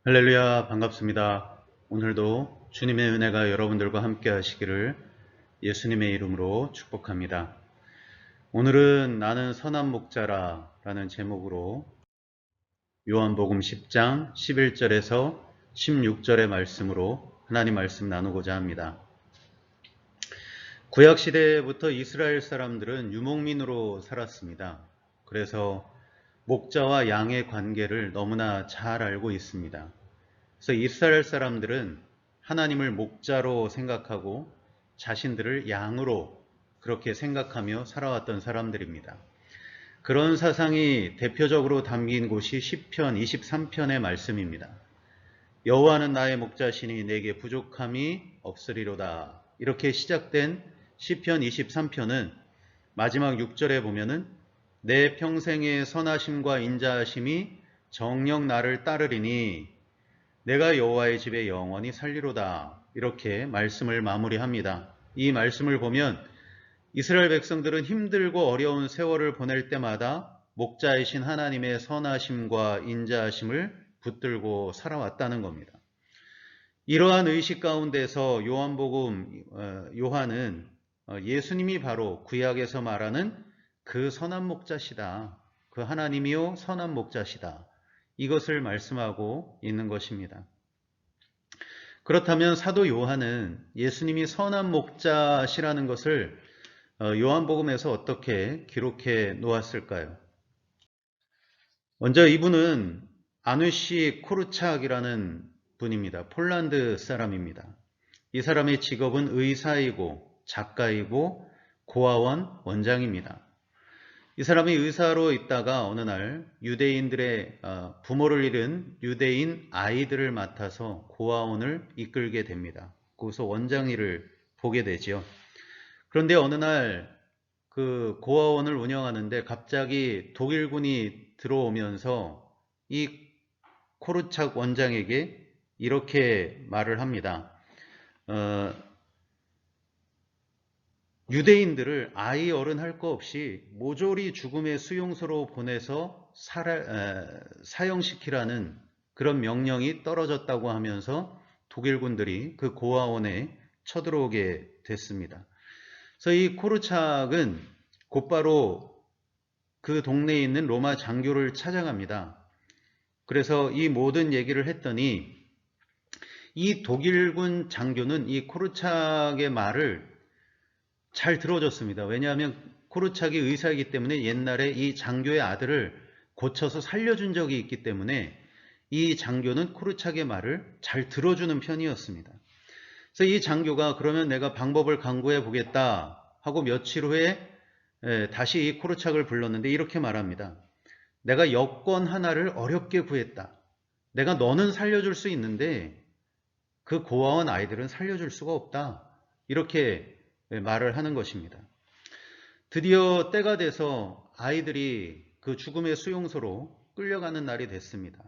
할렐루야, 반갑습니다. 오늘도 주님의 은혜가 여러분들과 함께 하시기를 예수님의 이름으로 축복합니다. 오늘은 나는 선한 목자라 라는 제목으로 요한복음 10장 11절에서 16절의 말씀으로 하나님 말씀 나누고자 합니다. 구약시대부터 이스라엘 사람들은 유목민으로 살았습니다. 그래서 목자와 양의 관계를 너무나 잘 알고 있습니다. 그래서 이스라엘 사람들은 하나님을 목자로 생각하고 자신들을 양으로 그렇게 생각하며 살아왔던 사람들입니다. 그런 사상이 대표적으로 담긴 곳이 시편 23편의 말씀입니다. 여호와는 나의 목자시니 내게 부족함이 없으리로다. 이렇게 시작된 시편 23편은 마지막 6절에 보면은 내 평생의 선하심과 인자하심이 정녕 나를 따르리니 내가 여호와의 집에 영원히 살리로다. 이렇게 말씀을 마무리합니다. 이 말씀을 보면 이스라엘 백성들은 힘들고 어려운 세월을 보낼 때마다 목자이신 하나님의 선하심과 인자하심을 붙들고 살아왔다는 겁니다. 이러한 의식 가운데서 요한은 예수님이 바로 구약에서 말하는 그 선한 목자시다. 그 하나님이요 선한 목자시다. 이것을 말씀하고 있는 것입니다. 그렇다면 사도 요한은 예수님이 선한 목자시라는 것을 요한복음에서 어떻게 기록해 놓았을까요? 먼저 이분은 아누시 코르착이라는 분입니다. 폴란드 사람입니다. 이 사람의 직업은 의사이고 작가이고 고아원 원장입니다. 이 사람이 의사로 있다가 어느 날 유대인들의 부모를 잃은 유대인 아이들을 맡아서 고아원을 이끌게 됩니다. 거기서 원장 일을 보게 되죠. 그런데 어느 날 그 고아원을 운영하는데 갑자기 독일군이 들어오면서 이 코르착 원장에게 이렇게 말을 합니다. 유대인들을 아이 어른 할 거 없이 모조리 죽음의 수용소로 보내서 사형시키라는 그런 명령이 떨어졌다고 하면서 독일군들이 그 고아원에 쳐들어오게 됐습니다. 그래서 이 코르착은 곧바로 그 동네에 있는 로마 장교를 찾아갑니다. 그래서 이 모든 얘기를 했더니 이 독일군 장교는 이 코르착의 말을 잘 들어줬습니다. 왜냐하면 코르착이 의사이기 때문에 옛날에 이 장교의 아들을 고쳐서 살려준 적이 있기 때문에 이 장교는 코르착의 말을 잘 들어주는 편이었습니다. 그래서 이 장교가 그러면 내가 방법을 강구해 보겠다 하고 며칠 후에 다시 이 코르착을 불렀는데 이렇게 말합니다. 내가 여권 하나를 어렵게 구했다. 내가 너는 살려줄 수 있는데 그 고아원 아이들은 살려줄 수가 없다. 이렇게 말을 하는 것입니다. 드디어 때가 돼서 아이들이 그 죽음의 수용소로 끌려가는 날이 됐습니다.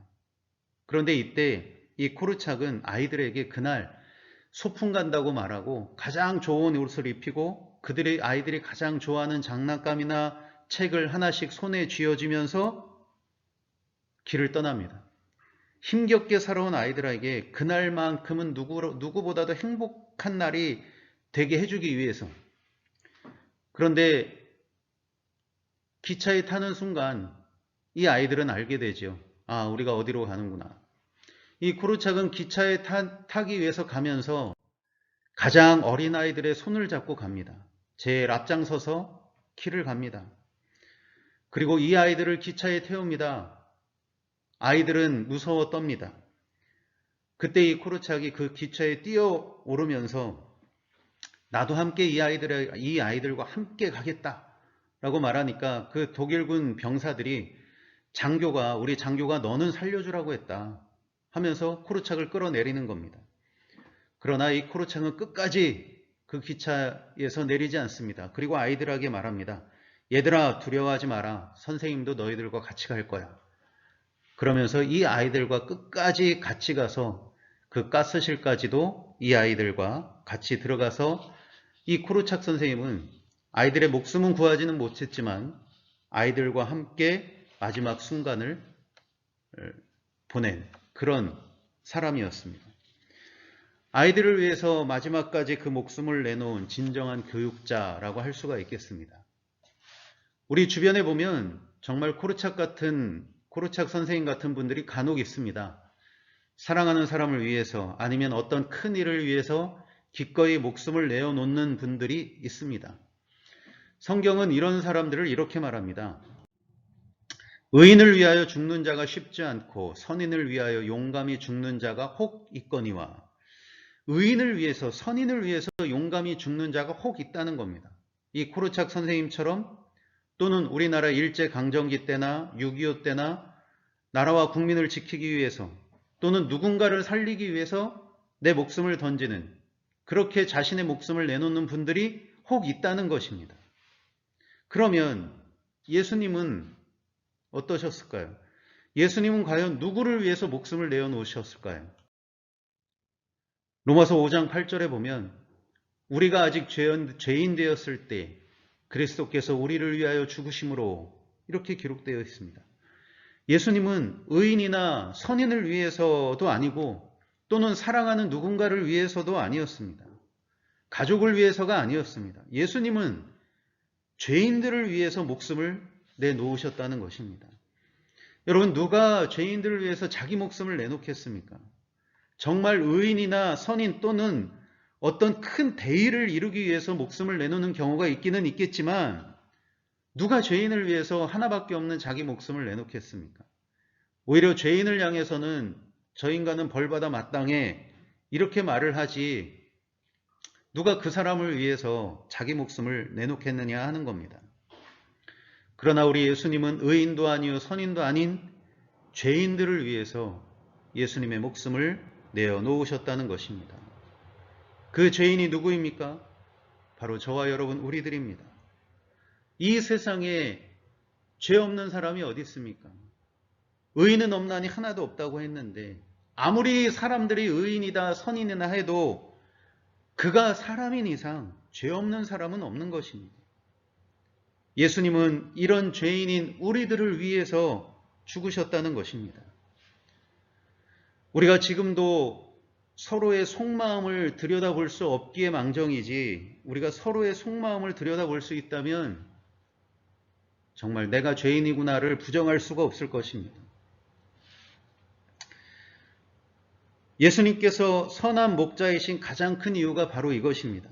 그런데 이때 이 코르착은 아이들에게 그날 소풍 간다고 말하고 가장 좋은 옷을 입히고 아이들이 가장 좋아하는 장난감이나 책을 하나씩 손에 쥐어주면서 길을 떠납니다. 힘겹게 살아온 아이들에게 그날만큼은 누구보다도 행복한 날이 되게 해주기 위해서. 그런데 기차에 타는 순간 이 아이들은 알게 되죠. 아, 우리가 어디로 가는구나. 이 코르착은 기차에 타기 위해서 가면서 가장 어린 아이들의 손을 잡고 갑니다. 제일 앞장서서 길을 갑니다. 그리고 이 아이들을 기차에 태웁니다. 아이들은 무서워 떱니다. 그때 이 코르착이 그 기차에 뛰어오르면서 나도 함께 이 아이들과 함께 가겠다라고 말하니까 그 독일군 병사들이 우리 장교가 너는 살려주라고 했다 하면서 코르착을 끌어내리는 겁니다. 그러나 이 코르착은 끝까지 그 기차에서 내리지 않습니다. 그리고 아이들에게 말합니다. 얘들아 두려워하지 마라. 선생님도 너희들과 같이 갈 거야. 그러면서 이 아이들과 끝까지 같이 가서 그 가스실까지도 이 아이들과 같이 들어가서 이 코르착 선생님은 아이들의 목숨은 구하지는 못했지만 아이들과 함께 마지막 순간을 보낸 그런 사람이었습니다. 아이들을 위해서 마지막까지 그 목숨을 내놓은 진정한 교육자라고 할 수가 있겠습니다. 우리 주변에 보면 정말 코르착 선생님 같은 분들이 간혹 있습니다. 사랑하는 사람을 위해서 아니면 어떤 큰 일을 위해서 기꺼이 목숨을 내어놓는 분들이 있습니다. 성경은 이런 사람들을 이렇게 말합니다. 의인을 위하여 죽는 자가 쉽지 않고 선인을 위하여 용감히 죽는 자가 혹 있거니와. 의인을 위해서, 선인을 위해서 용감히 죽는 자가 혹 있다는 겁니다. 이 코르착 선생님처럼 또는 우리나라 일제강점기 때나 6.25 때나 나라와 국민을 지키기 위해서 또는 누군가를 살리기 위해서 내 목숨을 던지는, 그렇게 자신의 목숨을 내놓는 분들이 혹 있다는 것입니다. 그러면 예수님은 어떠셨을까요? 예수님은 과연 누구를 위해서 목숨을 내어놓으셨을까요? 로마서 5장 8절에 보면 우리가 아직 죄인 되었을 때 그리스도께서 우리를 위하여 죽으심으로 이렇게 기록되어 있습니다. 예수님은 의인이나 선인을 위해서도 아니고 또는 사랑하는 누군가를 위해서도 아니었습니다. 가족을 위해서가 아니었습니다. 예수님은 죄인들을 위해서 목숨을 내놓으셨다는 것입니다. 여러분, 누가 죄인들을 위해서 자기 목숨을 내놓겠습니까? 정말 의인이나 선인 또는 어떤 큰 대의를 이루기 위해서 목숨을 내놓는 경우가 있기는 있겠지만 누가 죄인을 위해서 하나밖에 없는 자기 목숨을 내놓겠습니까? 오히려 죄인을 향해서는 저 인간은 벌받아 마땅해 이렇게 말을 하지 누가 그 사람을 위해서 자기 목숨을 내놓겠느냐 하는 겁니다. 그러나 우리 예수님은 의인도 아니요 선인도 아닌 죄인들을 위해서 예수님의 목숨을 내어놓으셨다는 것입니다. 그 죄인이 누구입니까? 바로 저와 여러분 우리들입니다. 이 세상에 죄 없는 사람이 어디 있습니까? 의인은 없나니 하나도 없다고 했는데 아무리 사람들이 의인이다 선인이나 해도 그가 사람인 이상 죄 없는 사람은 없는 것입니다. 예수님은 이런 죄인인 우리들을 위해서 죽으셨다는 것입니다. 우리가 지금도 서로의 속마음을 들여다볼 수 없기에 망정이지 우리가 서로의 속마음을 들여다볼 수 있다면 정말 내가 죄인이구나를 부정할 수가 없을 것입니다. 예수님께서 선한 목자이신 가장 큰 이유가 바로 이것입니다.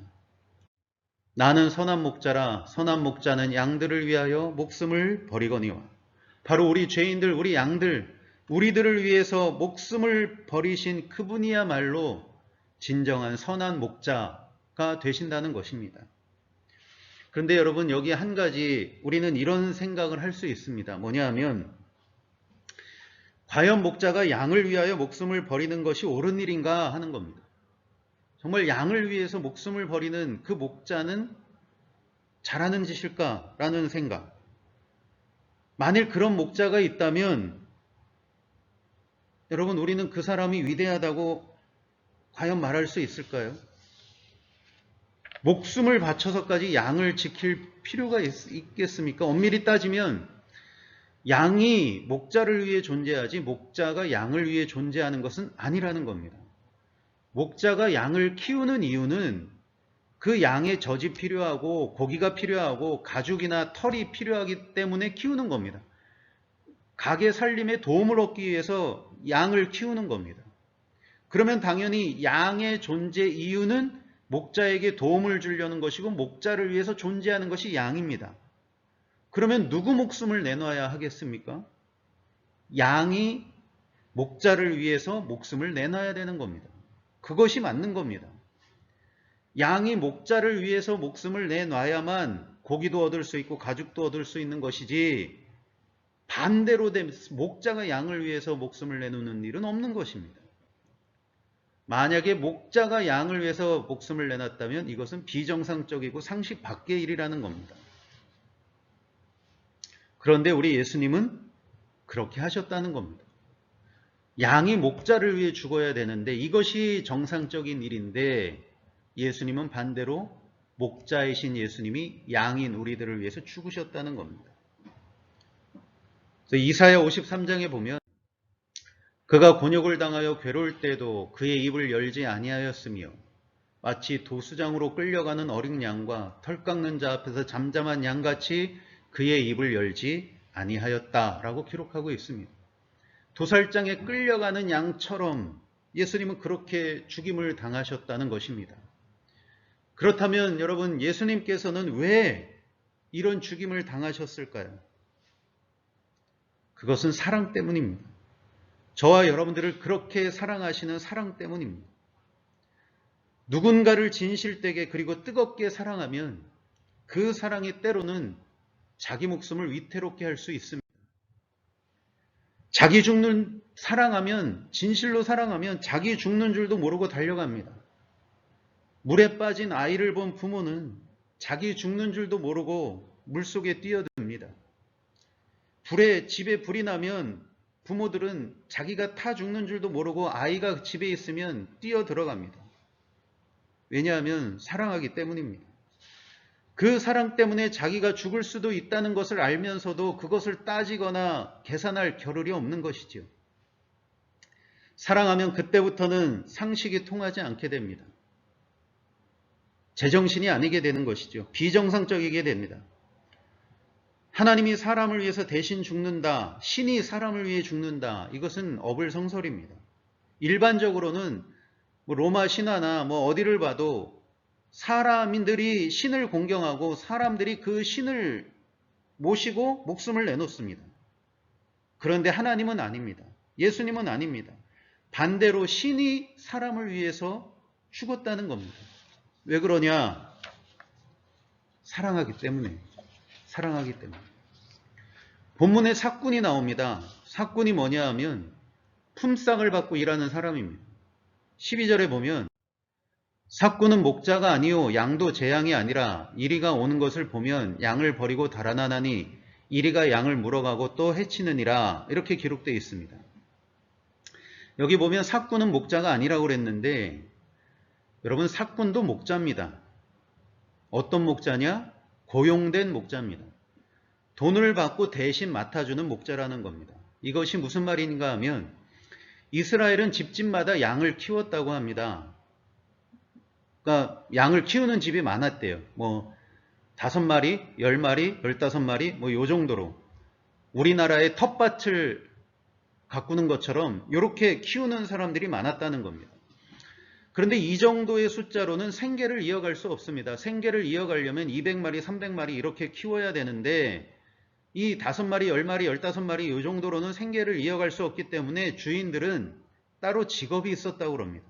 나는 선한 목자라 선한 목자는 양들을 위하여 목숨을 버리거니와. 바로 우리 죄인들, 우리 양들, 우리들을 위해서 목숨을 버리신 그분이야말로 진정한 선한 목자가 되신다는 것입니다. 그런데 여러분, 여기 한 가지 우리는 이런 생각을 할 수 있습니다. 뭐냐 하면 과연 목자가 양을 위하여 목숨을 버리는 것이 옳은 일인가 하는 겁니다. 정말 양을 위해서 목숨을 버리는 그 목자는 잘하는 짓일까라는 생각. 만일 그런 목자가 있다면 여러분, 우리는 그 사람이 위대하다고 과연 말할 수 있을까요? 목숨을 바쳐서까지 양을 지킬 필요가 있겠습니까? 엄밀히 따지면 양이 목자를 위해 존재하지 목자가 양을 위해 존재하는 것은 아니라는 겁니다. 목자가 양을 키우는 이유는 그 양의 젖이 필요하고 고기가 필요하고 가죽이나 털이 필요하기 때문에 키우는 겁니다. 가게 살림에 도움을 얻기 위해서 양을 키우는 겁니다. 그러면 당연히 양의 존재 이유는 목자에게 도움을 주려는 것이고 목자를 위해서 존재하는 것이 양입니다. 그러면 누구 목숨을 내놔야 하겠습니까? 양이 목자를 위해서 목숨을 내놔야 되는 겁니다. 그것이 맞는 겁니다. 양이 목자를 위해서 목숨을 내놔야만 고기도 얻을 수 있고 가죽도 얻을 수 있는 것이지 반대로 목자가 양을 위해서 목숨을 내놓는 일은 없는 것입니다. 만약에 목자가 양을 위해서 목숨을 내놨다면 이것은 비정상적이고 상식 밖의 일이라는 겁니다. 그런데 우리 예수님은 그렇게 하셨다는 겁니다. 양이 목자를 위해 죽어야 되는데 이것이 정상적인 일인데 예수님은 반대로 목자이신 예수님이 양인 우리들을 위해서 죽으셨다는 겁니다. 그래서 이사야 53장에 보면 그가 곤욕을 당하여 괴로울 때도 그의 입을 열지 아니하였으며 마치 도수장으로 끌려가는 어린 양과 털 깎는 자 앞에서 잠잠한 양같이 그의 입을 열지 아니하였다라고 기록하고 있습니다. 도살장에 끌려가는 양처럼 예수님은 그렇게 죽임을 당하셨다는 것입니다. 그렇다면 여러분, 예수님께서는 왜 이런 죽임을 당하셨을까요? 그것은 사랑 때문입니다. 저와 여러분들을 그렇게 사랑하시는 사랑 때문입니다. 누군가를 진실되게 그리고 뜨겁게 사랑하면 그 사랑이 때로는 자기 목숨을 위태롭게 할 수 있습니다. 자기 죽는 사랑하면, 진실로 사랑하면 자기 죽는 줄도 모르고 달려갑니다. 물에 빠진 아이를 본 부모는 자기 죽는 줄도 모르고 물속에 뛰어듭니다. 집에 불이 나면 부모들은 자기가 타 죽는 줄도 모르고 아이가 집에 있으면 뛰어 들어갑니다. 왜냐하면 사랑하기 때문입니다. 그 사랑 때문에 자기가 죽을 수도 있다는 것을 알면서도 그것을 따지거나 계산할 겨를이 없는 것이죠. 사랑하면 그때부터는 상식이 통하지 않게 됩니다. 제정신이 아니게 되는 것이죠. 비정상적이게 됩니다. 하나님이 사람을 위해서 대신 죽는다, 신이 사람을 위해 죽는다, 이것은 어불성설입니다. 일반적으로는 로마 신화나 어디를 봐도 사람들이 신을 공경하고 사람들이 그 신을 모시고 목숨을 내놓습니다. 그런데 하나님은 아닙니다. 예수님은 아닙니다. 반대로 신이 사람을 위해서 죽었다는 겁니다. 왜 그러냐? 사랑하기 때문에. 사랑하기 때문에. 본문에 사꾼이 나옵니다. 사꾼이 뭐냐 하면 품삯을 받고 일하는 사람입니다. 12절에 보면 사꾼은 목자가 아니요 양도 제 양이 아니라 이리가 오는 것을 보면 양을 버리고 달아나나니 이리가 양을 물어가고 또 해치느니라, 이렇게 기록되어 있습니다. 여기 보면 사꾼은 목자가 아니라고 그랬는데 여러분, 사꾼도 목자입니다. 어떤 목자냐? 고용된 목자입니다. 돈을 받고 대신 맡아주는 목자라는 겁니다. 이것이 무슨 말인가 하면 이스라엘은 집집마다 양을 키웠다고 합니다. 그러니까 양을 키우는 집이 많았대요. 5마리, 10마리, 15마리 요 정도로. 우리나라의 텃밭을 가꾸는 것처럼 이렇게 키우는 사람들이 많았다는 겁니다. 그런데 이 정도의 숫자로는 생계를 이어갈 수 없습니다. 생계를 이어가려면 200마리, 300마리 이렇게 키워야 되는데 이 5마리, 10마리, 15마리 이 정도로는 생계를 이어갈 수 없기 때문에 주인들은 따로 직업이 있었다고 합니다.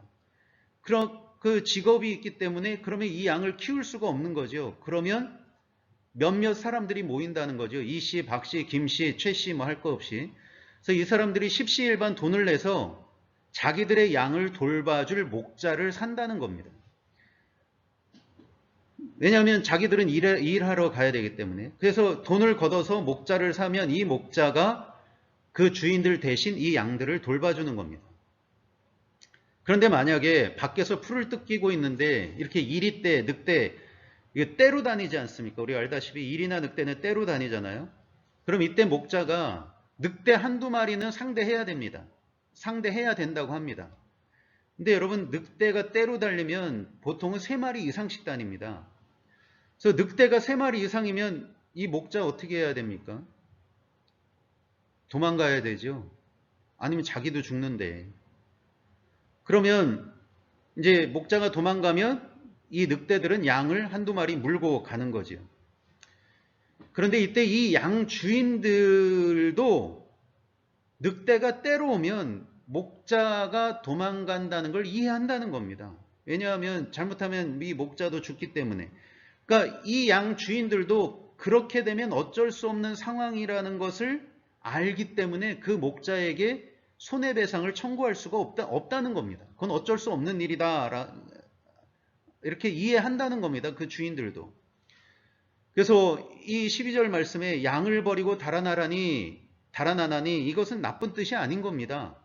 그럼 그 직업이 있기 때문에 그러면 이 양을 키울 수가 없는 거죠. 그러면 몇몇 사람들이 모인다는 거죠. 이씨, 박씨, 김씨, 최씨 할 거 없이. 그래서 이 사람들이 십시일반 돈을 내서 자기들의 양을 돌봐줄 목자를 산다는 겁니다. 왜냐하면 자기들은 일하러 가야 되기 때문에. 그래서 돈을 걷어서 목자를 사면 이 목자가 그 주인들 대신 이 양들을 돌봐주는 겁니다. 그런데 만약에 밖에서 풀을 뜯기고 있는데 이렇게 이리떼, 늑대, 이거 떼로 다니지 않습니까? 우리가 알다시피 이리나 늑대는 떼로 다니잖아요. 그럼 이때 목자가 늑대 한두 마리는 상대해야 됩니다. 상대해야 된다고 합니다. 근데 여러분, 늑대가 떼로 달리면 보통은 3마리 이상씩 다닙니다. 그래서 늑대가 3마리 이상이면 이 목자 어떻게 해야 됩니까? 도망가야 되죠. 아니면 자기도 죽는데. 그러면 이제 목자가 도망가면 이 늑대들은 양을 한두 마리 물고 가는 거죠. 그런데 이때 이 양 주인들도 늑대가 떼로 오면 목자가 도망간다는 걸 이해한다는 겁니다. 왜냐하면 잘못하면 이 목자도 죽기 때문에. 그러니까 이 양 주인들도 그렇게 되면 어쩔 수 없는 상황이라는 것을 알기 때문에 그 목자에게 손해배상을 청구할 수가 없다는 겁니다. 그건 어쩔 수 없는 일이다. 이렇게 이해한다는 겁니다. 그 주인들도. 그래서 이 12절 말씀에 양을 버리고 달아나나니 이것은 나쁜 뜻이 아닌 겁니다.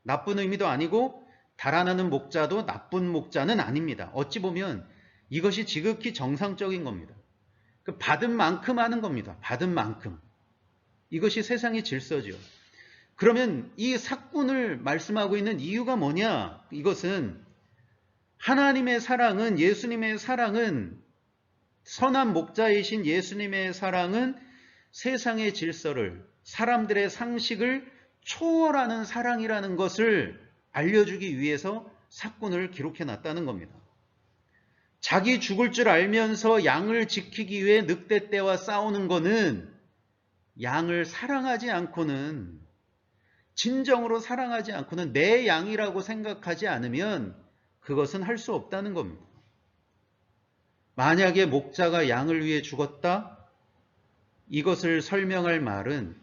나쁜 의미도 아니고 달아나는 목자도 나쁜 목자는 아닙니다. 어찌 보면 이것이 지극히 정상적인 겁니다. 받은 만큼 하는 겁니다. 받은 만큼. 이것이 세상의 질서죠. 그러면 이 삭군을 말씀하고 있는 이유가 뭐냐? 이것은 하나님의 사랑은, 예수님의 사랑은, 선한 목자이신 예수님의 사랑은 세상의 질서를, 사람들의 상식을 초월하는 사랑이라는 것을 알려주기 위해서 삭군을 기록해 놨다는 겁니다. 자기 죽을 줄 알면서 양을 지키기 위해 늑대떼와 싸우는 거는 양을 사랑하지 않고는, 진정으로 사랑하지 않고는 내 양이라고 생각하지 않으면 그것은 할 수 없다는 겁니다. 만약에 목자가 양을 위해 죽었다? 이것을 설명할 말은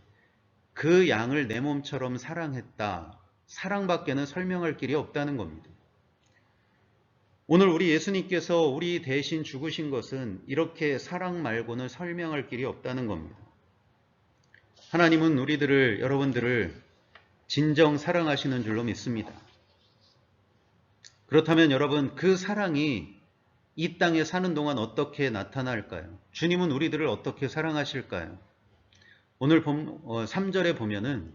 그 양을 내 몸처럼 사랑했다. 사랑밖에는 설명할 길이 없다는 겁니다. 오늘 우리 예수님께서 우리 대신 죽으신 것은 이렇게 사랑 말고는 설명할 길이 없다는 겁니다. 하나님은 우리들을, 여러분들을 진정 사랑하시는 줄로 믿습니다. 그렇다면 여러분, 그 사랑이 이 땅에 사는 동안 어떻게 나타날까요? 주님은 우리들을 어떻게 사랑하실까요? 오늘 3절에 보면은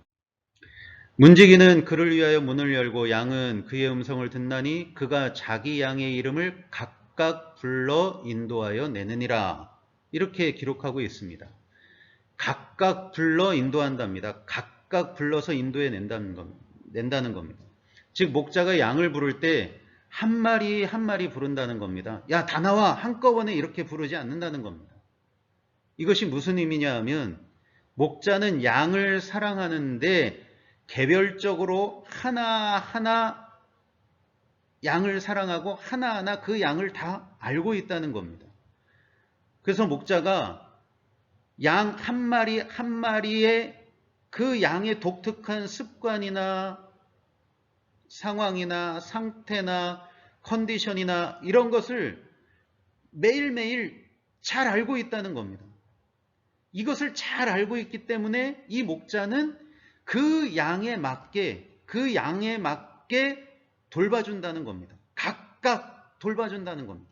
문지기는 그를 위하여 문을 열고 양은 그의 음성을 듣나니 그가 자기 양의 이름을 각각 불러 인도하여 내느니라. 이렇게 기록하고 있습니다. 각각 불러 인도한답니다. 각각 불러서 인도해 낸다는 겁니다. 즉 목자가 양을 부를 때 한 마리 한 마리 부른다는 겁니다. 야, 다 나와! 한꺼번에 이렇게 부르지 않는다는 겁니다. 이것이 무슨 의미냐 하면 목자는 양을 사랑하는데 개별적으로 하나하나 양을 사랑하고 하나하나 그 양을 다 알고 있다는 겁니다. 그래서 목자가 양 한 마리 한 마리의 그 양의 독특한 습관이나 상황이나 상태나 컨디션이나 이런 것을 매일매일 잘 알고 있다는 겁니다. 이것을 잘 알고 있기 때문에 이 목자는 그 양에 맞게 돌봐준다는 겁니다. 각각 돌봐준다는 겁니다.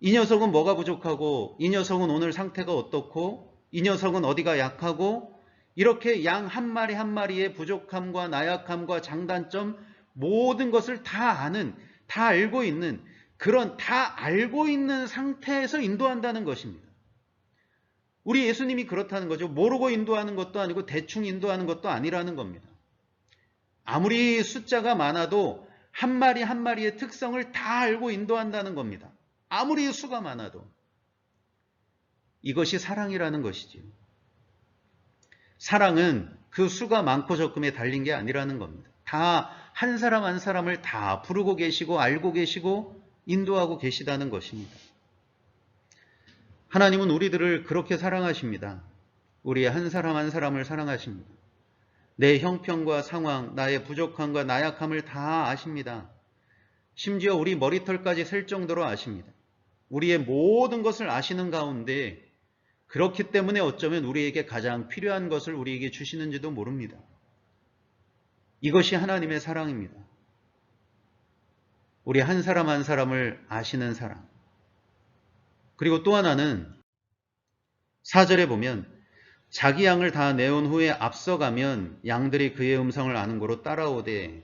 이 녀석은 뭐가 부족하고, 이 녀석은 오늘 상태가 어떻고, 이 녀석은 어디가 약하고, 이렇게 양 한 마리 한 마리의 부족함과 나약함과 장단점 모든 것을 다 아는, 다 알고 있는, 그런 다 알고 있는 상태에서 인도한다는 것입니다. 우리 예수님이 그렇다는 거죠. 모르고 인도하는 것도 아니고 대충 인도하는 것도 아니라는 겁니다. 아무리 숫자가 많아도 한 마리 한 마리의 특성을 다 알고 인도한다는 겁니다. 아무리 수가 많아도. 이것이 사랑이라는 것이지요. 사랑은 그 수가 많고 적음에 달린 게 아니라는 겁니다. 다 한 사람 한 사람을 다 부르고 계시고 알고 계시고 인도하고 계시다는 것입니다. 하나님은 우리들을 그렇게 사랑하십니다. 우리 한 사람 한 사람을 사랑하십니다. 내 형편과 상황, 나의 부족함과 나약함을 다 아십니다. 심지어 우리 머리털까지 셀 정도로 아십니다. 우리의 모든 것을 아시는 가운데 그렇기 때문에 어쩌면 우리에게 가장 필요한 것을 우리에게 주시는지도 모릅니다. 이것이 하나님의 사랑입니다. 우리 한 사람 한 사람을 아시는 사랑. 그리고 또 하나는 4절에 보면 자기 양을 다 내온 후에 앞서가면 양들이 그의 음성을 아는 고로 따라오되.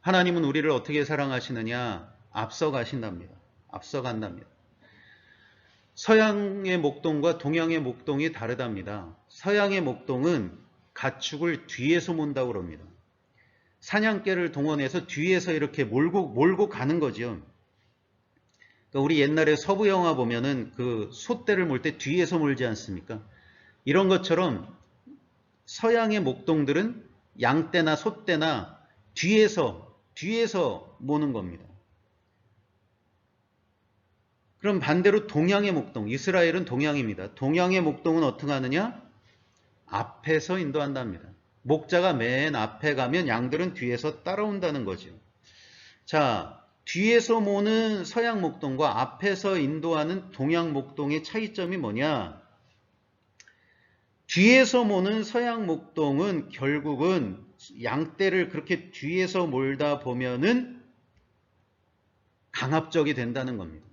하나님은 우리를 어떻게 사랑하시느냐? 앞서가신답니다. 앞서간답니다. 서양의 목동과 동양의 목동이 다르답니다. 서양의 목동은 가축을 뒤에서 몬다고 그럽니다. 사냥개를 동원해서 뒤에서 이렇게 몰고 가는 거죠. 그러니까 우리 옛날에 서부 영화 보면은 그 소떼를 몰 때 뒤에서 몰지 않습니까? 이런 것처럼 서양의 목동들은 양떼나 소떼나 뒤에서 모는 겁니다. 그럼 반대로 동양의 목동, 이스라엘은 동양입니다. 동양의 목동은 어떻게 하느냐? 앞에서 인도한답니다. 목자가 맨 앞에 가면 양들은 뒤에서 따라온다는 거죠. 자, 뒤에서 모는 서양 목동과 앞에서 인도하는 동양 목동의 차이점이 뭐냐? 뒤에서 모는 서양 목동은 결국은 양떼를 그렇게 뒤에서 몰다 보면은 강압적이 된다는 겁니다.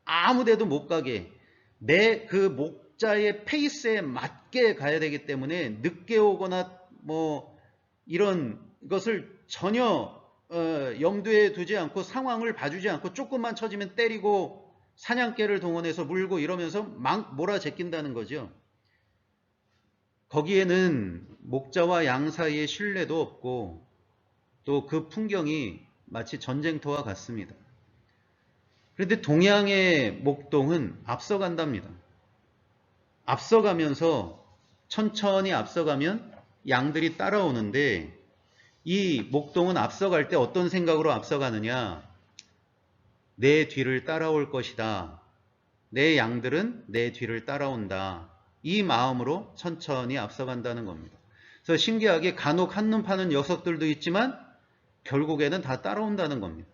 아무 데도 못 가게 내 그 목자의 페이스에 맞게 가야 되기 때문에 늦게 오거나 뭐 이런 것을 전혀 염두에 두지 않고 상황을 봐주지 않고 조금만 처지면 때리고 사냥개를 동원해서 물고 이러면서 막 몰아제낀다는 거죠. 거기에는 목자와 양 사이에 신뢰도 없고 또 그 풍경이 마치 전쟁터와 같습니다. 그런데 동양의 목동은 앞서간답니다. 앞서가면서 천천히 앞서가면 양들이 따라오는데 이 목동은 앞서갈 때 어떤 생각으로 앞서가느냐? 내 뒤를 따라올 것이다. 내 양들은 내 뒤를 따라온다. 이 마음으로 천천히 앞서간다는 겁니다. 그래서 신기하게 간혹 한눈 파는 녀석들도 있지만 결국에는 다 따라온다는 겁니다.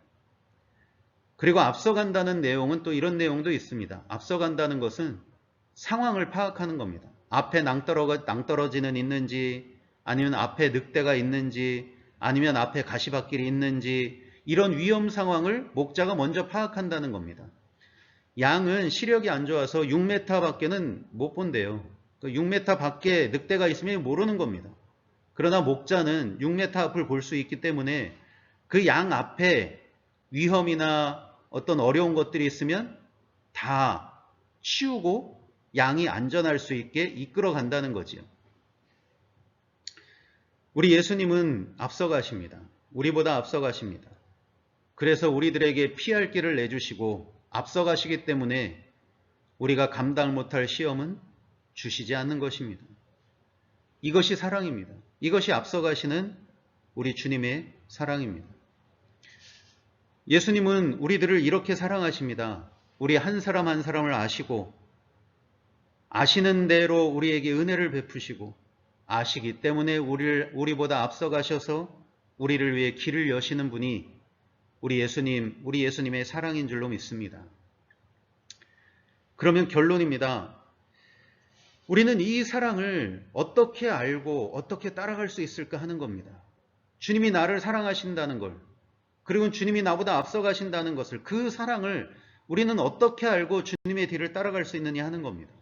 그리고 앞서간다는 내용은 또 이런 내용도 있습니다. 앞서간다는 것은 상황을 파악하는 겁니다. 앞에 낭떠러지는 있는지, 아니면 앞에 늑대가 있는지, 아니면 앞에 가시밭길이 있는지, 이런 위험 상황을 목자가 먼저 파악한다는 겁니다. 양은 시력이 안 좋아서 6m 밖에는 못 본대요. 6m 밖에 늑대가 있으면 모르는 겁니다. 그러나 목자는 6m 앞을 볼 수 있기 때문에 그 양 앞에 위험이나 어떤 어려운 것들이 있으면 다 치우고 양이 안전할 수 있게 이끌어 간다는 거지요. 우리 예수님은 앞서가십니다. 우리보다 앞서가십니다. 그래서 우리들에게 피할 길을 내주시고 앞서가시기 때문에 우리가 감당 못할 시험은 주시지 않는 것입니다. 이것이 사랑입니다. 이것이 앞서가시는 우리 주님의 사랑입니다. 예수님은 우리들을 이렇게 사랑하십니다. 우리 한 사람 한 사람을 아시고 아시는 대로 우리에게 은혜를 베푸시고 아시기 때문에 우리보다 앞서가셔서 우리를 위해 길을 여시는 분이 우리 예수님의 사랑인 줄로 믿습니다. 그러면 결론입니다. 우리는 이 사랑을 어떻게 알고 어떻게 따라갈 수 있을까 하는 겁니다. 주님이 나를 사랑하신다는 걸, 그리고 주님이 나보다 앞서가신다는 것을, 그 사랑을 우리는 어떻게 알고 주님의 뒤를 따라갈 수 있느냐 하는 겁니다.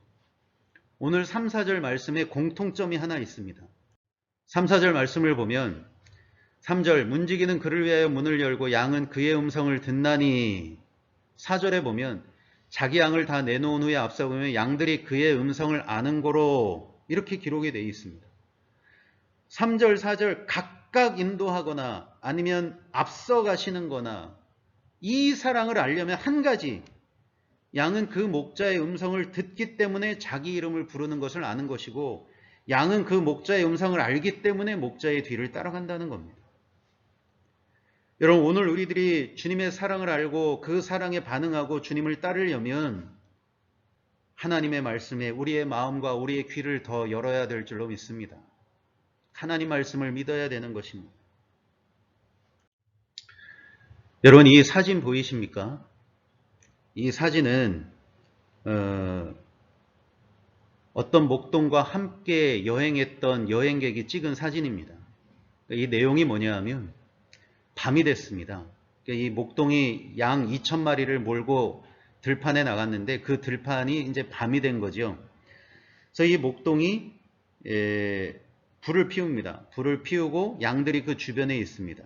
오늘 3, 4절 말씀에 공통점이 하나 있습니다. 3, 4절 말씀을 보면 3절 문지기는 그를 위하여 문을 열고 양은 그의 음성을 듣나니, 4절에 보면 자기 양을 다 내놓은 후에 앞서가면 양들이 그의 음성을 아는 고로 이렇게 기록이 되어 있습니다. 3절, 4절 각각 인도하거나 아니면 앞서가시는 거나 이 사랑을 알려면 한 가지, 양은 그 목자의 음성을 듣기 때문에 자기 이름을 부르는 것을 아는 것이고 양은 그 목자의 음성을 알기 때문에 목자의 뒤를 따라간다는 겁니다. 여러분, 오늘 우리들이 주님의 사랑을 알고 그 사랑에 반응하고 주님을 따르려면 하나님의 말씀에 우리의 마음과 우리의 귀를 더 열어야 될 줄로 믿습니다. 하나님 말씀을 믿어야 되는 것입니다. 여러분, 이 사진 보이십니까? 이 사진은 어떤 목동과 함께 여행했던 여행객이 찍은 사진입니다. 이 내용이 뭐냐 하면 밤이 됐습니다. 이 목동이 양 2,000마리를 몰고 들판에 나갔는데 그 들판이 이제 밤이 된 거죠. 그래서 이 목동이 불을 피웁니다. 불을 피우고 양들이 그 주변에 있습니다.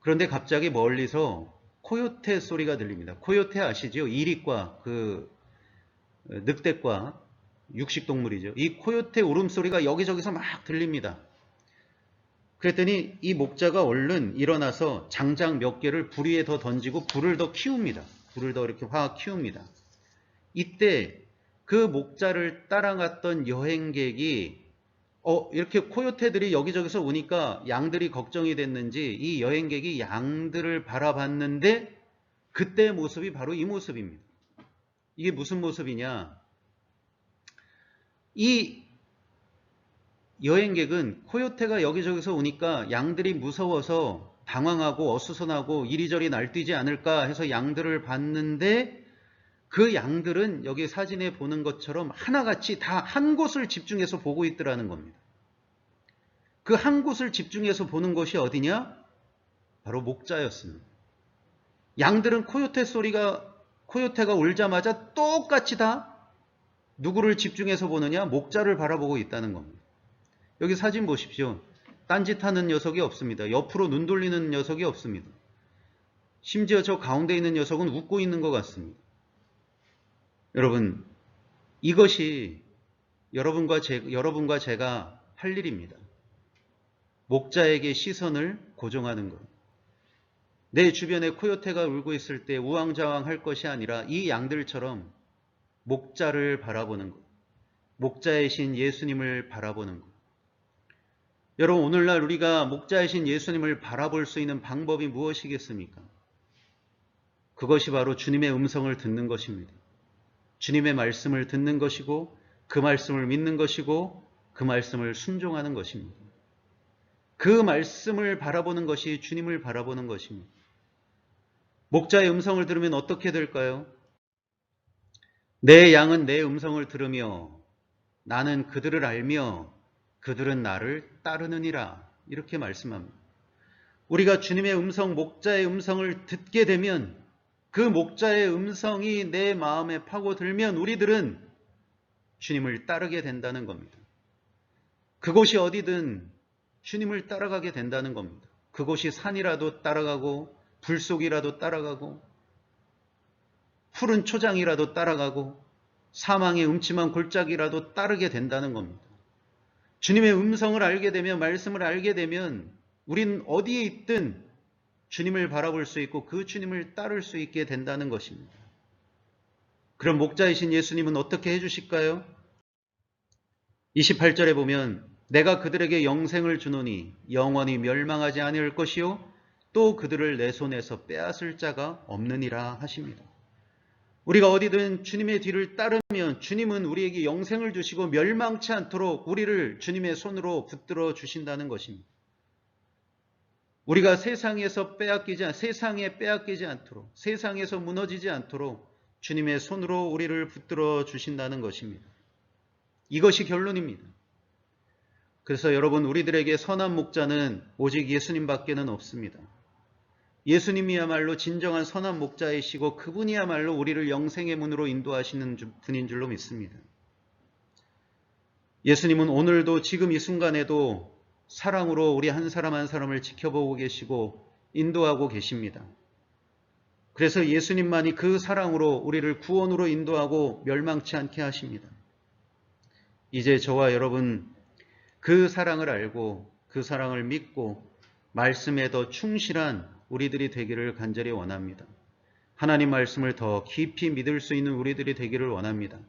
그런데 갑자기 멀리서 코요테 소리가 들립니다. 코요테 아시죠? 이리과, 늑대과 육식동물이죠. 이 코요테 울음소리가 여기저기서 막 들립니다. 그랬더니 이 목자가 얼른 일어나서 장작 몇 개를 불 위에 더 던지고 불을 더 키웁니다. 불을 더 이렇게 확 키웁니다. 이때 그 목자를 따라갔던 여행객이 이렇게 코요테들이 여기저기서 오니까 양들이 걱정이 됐는지 이 여행객이 양들을 바라봤는데 그때의 모습이 바로 이 모습입니다. 이게 무슨 모습이냐? 이 여행객은 코요테가 여기저기서 오니까 양들이 무서워서 당황하고 어수선하고 이리저리 날뛰지 않을까 해서 양들을 봤는데 그 양들은 여기 사진에 보는 것처럼 하나같이 다 한 곳을 집중해서 보고 있더라는 겁니다. 그 한 곳을 집중해서 보는 것이 어디냐? 바로 목자였습니다. 양들은 코요테가 울자마자 똑같이 다 누구를 집중해서 보느냐? 목자를 바라보고 있다는 겁니다. 여기 사진 보십시오. 딴짓하는 녀석이 없습니다. 옆으로 눈 돌리는 녀석이 없습니다. 심지어 저 가운데 있는 녀석은 웃고 있는 것 같습니다. 여러분, 이것이 여러분과 제가 할 일입니다. 목자에게 시선을 고정하는 것. 내 주변에 코요테가 울고 있을 때 우왕좌왕 할 것이 아니라 이 양들처럼 목자를 바라보는 것. 목자이신 예수님을 바라보는 것. 여러분, 오늘날 우리가 목자이신 예수님을 바라볼 수 있는 방법이 무엇이겠습니까? 그것이 바로 주님의 음성을 듣는 것입니다. 주님의 말씀을 듣는 것이고 그 말씀을 믿는 것이고 그 말씀을 순종하는 것입니다. 그 말씀을 바라보는 것이 주님을 바라보는 것입니다. 목자의 음성을 들으면 어떻게 될까요? 내 양은 내 음성을 들으며 나는 그들을 알며 그들은 나를 따르느니라. 이렇게 말씀합니다. 우리가 주님의 음성, 목자의 음성을 듣게 되면 그 목자의 음성이 내 마음에 파고들면 우리들은 주님을 따르게 된다는 겁니다. 그곳이 어디든 주님을 따라가게 된다는 겁니다. 그곳이 산이라도 따라가고 불속이라도 따라가고 푸른 초장이라도 따라가고 사망의 음침한 골짜기라도 따르게 된다는 겁니다. 주님의 음성을 알게 되면, 말씀을 알게 되면 우린 어디에 있든 주님을 바라볼 수 있고 그 주님을 따를 수 있게 된다는 것입니다. 그럼 목자이신 예수님은 어떻게 해주실까요? 28절에 보면 내가 그들에게 영생을 주노니 영원히 멸망하지 아니할 것이요 또 그들을 내 손에서 빼앗을 자가 없느니라 하십니다. 우리가 어디든 주님의 뒤를 따르면 주님은 우리에게 영생을 주시고 멸망치 않도록 우리를 주님의 손으로 붙들어 주신다는 것입니다. 우리가 세상에 빼앗기지 않도록, 세상에서 무너지지 않도록 주님의 손으로 우리를 붙들어 주신다는 것입니다. 이것이 결론입니다. 그래서 여러분, 우리들에게 선한 목자는 오직 예수님밖에는 없습니다. 예수님이야말로 진정한 선한 목자이시고 그분이야말로 우리를 영생의 문으로 인도하시는 분인 줄로 믿습니다. 예수님은 오늘도 지금 이 순간에도 사랑으로 우리 한 사람 한 사람을 지켜보고 계시고 인도하고 계십니다. 그래서 예수님만이 그 사랑으로 우리를 구원으로 인도하고 멸망치 않게 하십니다. 이제 저와 여러분 그 사랑을 알고 그 사랑을 믿고 말씀에 더 충실한 우리들이 되기를 간절히 원합니다. 하나님 말씀을 더 깊이 믿을 수 있는 우리들이 되기를 원합니다.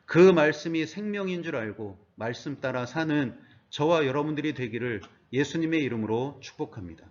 그 말씀이 생명인 줄 알고 말씀 따라 사는 저와 여러분들이 되기를 예수님의 이름으로 축복합니다.